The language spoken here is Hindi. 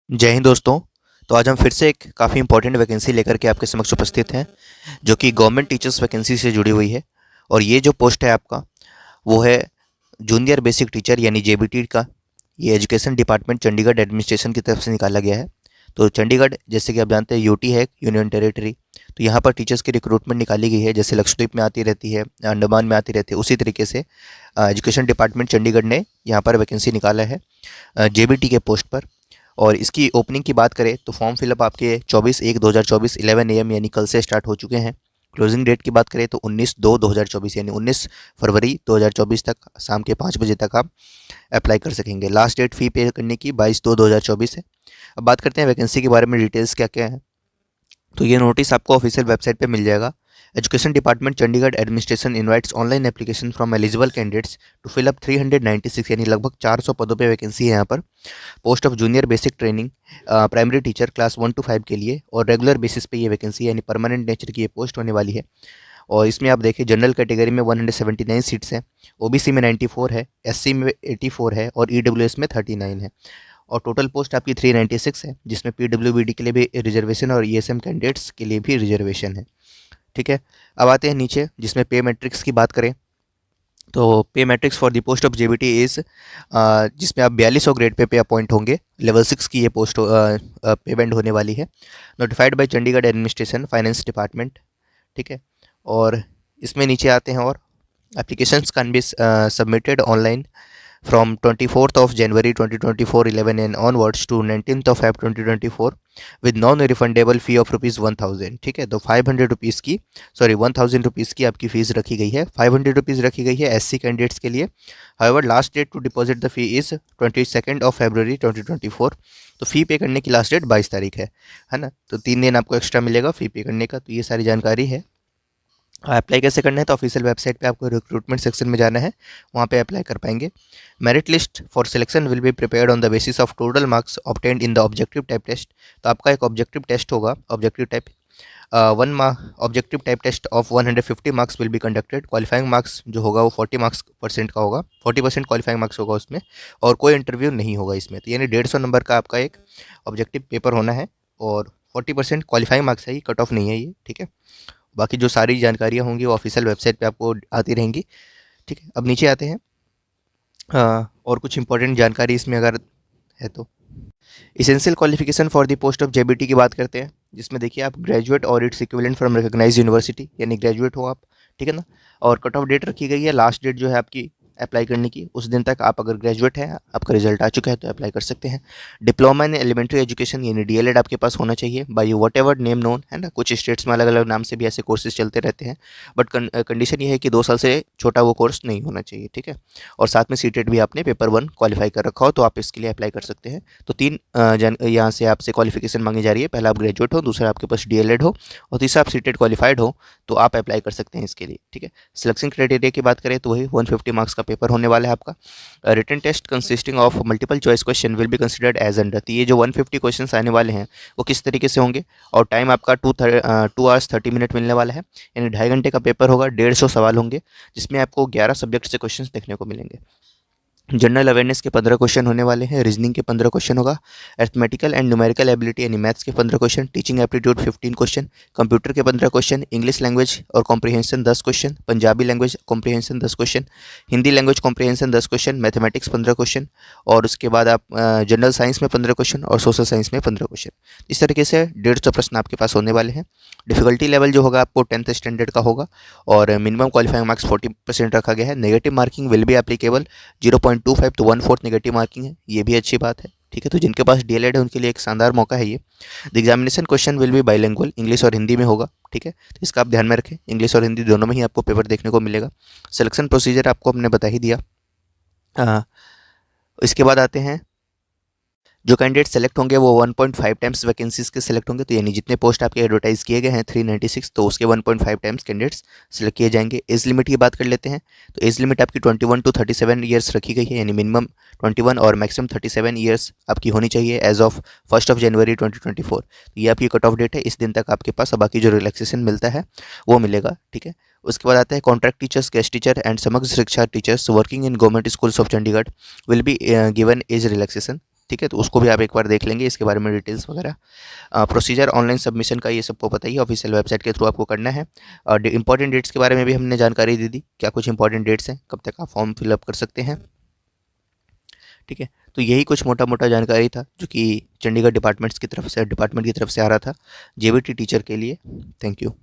जय हिंद दोस्तों। तो आज हम फिर से एक काफ़ी इंपॉर्टेंट वैकेंसी लेकर के आपके समक्ष उपस्थित हैं, जो कि गवर्नमेंट टीचर्स वैकेंसी से जुड़ी हुई है। और ये जो पोस्ट है आपका, वो है जूनियर बेसिक टीचर यानी जेबीटी का। ये एजुकेशन डिपार्टमेंट चंडीगढ़ एडमिनिस्ट्रेशन की तरफ से निकाला गया है। तो चंडीगढ़, जैसे कि आप जानते हैं, यूटी है, यूनियन टेरिटरी। तो यहाँ पर टीचर्स की रिक्रूटमेंट निकाली गई है, जैसे लक्षद्वीप में आती रहती है, अंडमान में आती रहती है, उसी तरीके से एजुकेशन डिपार्टमेंट चंडीगढ़ ने यहाँ पर वैकेंसी निकाला है जेबीटी के पोस्ट पर। और इसकी ओपनिंग की बात करें तो फॉर्म फिलअप आपके 24/1/2024 11 AM यानी कल से स्टार्ट हो चुके हैं। क्लोजिंग डेट की बात करें तो 19/2/2024 यानी 19 फरवरी 2024 तक शाम के 5 बजे तक आप अप्लाई कर सकेंगे। लास्ट डेट फ़ी पे करने की 22/2/2024 है। अब बात करते हैं वैकेंसी के बारे में, डिटेल्स क्या क्या है। तो ये नोटिस आपको ऑफिशियल वेबसाइट पे मिल जाएगा। Education department Chandigarh administration invites online application from eligible candidates to fill up 396 यानी लगभग 400 पदों पे वैकेंसी है यहाँ पर। Post of junior basic training primary teacher class 1 to 5 के लिए, और रेगुलर बेसिस पे ये वैकेंसी यानी परमानेंट नेचर की ये पोस्ट होने वाली है। और इसमें आप देखिए, जनरल कैटेगरी में 179 सीट्स हैं, ओबीसी में 94 है, एससी में 84 है और ईडब्ल्यूएस में 39 है। और टोटल पोस्ट आपकी 396 है, जिसमें पीडब्ल्यूबीडी के लिए भी रिजर्वेशन और ईएसएम कैंडिडेट्स के लिए भी रिजर्वेशन है। ठीक है। अब आते हैं नीचे, जिसमें पे मैट्रिक्स की बात करें तो पे matrix for the post of JBT is, जिसमें आप 4200 ग्रेड पे अपॉइंट होंगे। लेवल 6 की ये पोस्ट पेमेंट होने वाली है। Notified by Chandigarh administration finance department. ठीक है। और इसमें नीचे आते हैं, और applications can be submitted online from 24th of January 2024 11 and onwards to 19th of Feb 2024 with non-refundable fee of ₹1000। ठीक है। तो 500 रुपीज़ की, सॉरी 1000 रुपीज़ की आपकी फ़ीस रखी गई है। 500 रुपीज़ रखी गई है एससी कैंडिडेट्स के लिए। However last date to deposit the fee is 22 February 2024। तो फ़ी पे करने की लास्ट डेट 22 तारीख है ना। तो 3 दिन आपको एक्स्ट्रा मिलेगा फ़ी पे करने का। तो ये सारी जानकारी है। अप्लाई कैसे करना है, तो ऑफिशियल वेबसाइट पे आपको रिक्रूटमेंट सेक्शन में जाना है, वहाँ पे अप्लाई कर पाएंगे। Merit list for selection will be prepared on the basis of total marks obtained in the objective type test. तो आपका एक ऑब्जेक्टिव टेस्ट होगा, objective type objective type test of 150 marks will be conducted. Qualifying marks जो होगा वो 40 मार्क्स परसेंट का होगा, 40% क्वालिफाइंग मार्क्स होगा उसमें, और कोई इंटरव्यू नहीं होगा इसमें। तो यानी 150 नंबर का आपका एक ऑब्जेक्टिव पेपर होना है, और 40% क्वालिफाइंग मार्क्स है, ये कट ऑफ नहीं है ये। ठीक है। बाकी जो सारी जानकारियाँ होंगी वो ऑफिशियल वेबसाइट पे आपको आती रहेंगी। ठीक है। अब नीचे आते हैं, और कुछ इंपॉर्टेंट जानकारी इसमें अगर है तो essential qualification for the post of JBT की बात करते हैं, जिसमें देखिए आप ग्रेजुएट और its equivalent from recognised university यानी ग्रेजुएट हो आप। ठीक है ना। और कट ऑफ डेट रखी गई है, लास्ट डेट जो है आपकी अप्लाई करने की, उस दिन तक आप अगर ग्रेजुएट हैं, आपका रिजल्ट आ चुका है, तो अप्लाई कर सकते हैं। डिप्लोमा इन एलिमेंट्री एजुकेशन यानी डीएलएड आपके पास होना चाहिए by whatever name known, है ना। कुछ स्टेट्स में अलग अलग नाम से भी ऐसे कोर्सेज चलते रहते हैं, बट कंडीशन ये है कि 2 साल से छोटा वो कोर्स नहीं होना चाहिए। ठीक है। और साथ में सीटेट भी आपने पेपर 1 क्वालिफाई कर रखा हो, तो आप इसके लिए अप्लाई कर सकते हैं। तो 3 यहाँ से आपसे क्वालिफिकेशन मांगी जा रही है। पहला आप ग्रेजुएट हो, दूसरा आपके पास डीएलएड हो, और तीसरा आप सीटेट क्वालिफाइड हो, तो आप अप्लाई कर सकते हैं इसके लिए। ठीक है। सिलेक्शन क्राइटेरिया की बात करें तो वही 150 मार्क्स का पेपर होने वाला है आपका। Written test consisting of multiple choice question will be considered as under. तो ये जो 150 क्वेश्चन आने वाले हैं वो किस तरीके से होंगे, और टाइम आपका 2 hours 30 मिनट मिलने वाला है, यानी 2.5 घंटे का पेपर होगा। 150 सवाल होंगे, जिसमें आपको 11 सब्जेक्ट से क्वेश्चन देखने को मिलेंगे। जनरल अवेयरनेस के 15 क्वेश्चन होने वाले हैं, रीजनिंग के 15 क्वेश्चन होगा, अर्थमेटिकल एंड न्यूमेरिकल एबिलिटी यानी मैथ्स के 15 question, teaching aptitude 15 question, computer के 15 क्वेश्चन, इंग्लिश लैंग्वेज और comprehension 10 question, Punjabi language comprehension 10 question, Hindi language comprehension 10 question, mathematics 15 question, और उसके बाद आप जनरल साइंस में 15 क्वेश्चन और सोशल साइंस में 15 क्वेश्चन। इस तरीके से 150 प्रश्न आपके पास होने वाले हैं। डिफिकल्टी लेवल जो होगा आपको 10th स्टैंडर्ड का होगा, और मिनिमम क्वालिफाइंग मार्क्स 40% रखा गया है। Negative marking will be applicable 0.25 to 1/4 negative marking है, ये भी अच्छी बात है। ठीक है। तो जिनके पास डीएलएड है उनके लिए एक शानदार मौका है ये। The examination question will B bilingual, English और हिंदी में होगा। ठीक है। तो इसका आप ध्यान में रखें, इंग्लिश और हिंदी दोनों में ही आपको पेपर देखने को मिलेगा। सिलेक्शन प्रोसीजर आपको हमने बता ही दिया। इसके बाद आते हैं, जो कैंडिडेट सेलेक्ट होंगे वो 1.5 टाइम्स वैकेंसीज के सेलेक्ट होंगे। तो यानी जितने पोस्ट आपके एडवर्टाइज किए गए हैं 396, तो उसके 1.5 टाइम्स कैंडिडेट्स सेलेक्ट किए जाएंगे। एज लिमिट की बात कर लेते हैं, तो एज लिमिट आपकी 21 to 37 ईयर्स रखी गई है, यानी मिनिमम 21 और मैक्सिमम 37 ईयर्स आपकी होनी चाहिए एज ऑफ 1 जनवरी 2024। तो ये आपकी कट ऑफ डेट है, इस दिन तक आपके पास बाकी जो रिलैक्सेशन मिलता है वो मिलेगा। ठीक है। उसके बाद आता है contract teachers, guest teacher and समग्र शिक्षा teachers working in government schools of Chandigarh will be given age relaxation. ठीक है, तो उसको भी आप एक बार देख लेंगे, इसके बारे में डिटेल्स वगैरह। प्रोसीजर ऑनलाइन सबमिशन का ये सबको पता ही है, ऑफिशियल वेबसाइट के थ्रू आपको करना है। और इंपॉर्टेंट डेट्स के बारे में भी हमने जानकारी दे दी, क्या कुछ इंपॉर्टेंट डेट्स हैं, कब तक आप फॉर्म फिलअप कर सकते हैं। ठीक है, तो यही कुछ मोटा मोटा जानकारी था जो कि चंडीगढ़ डिपार्टमेंट की तरफ से आ रहा था जेबीटी टीचर के लिए। Thank you.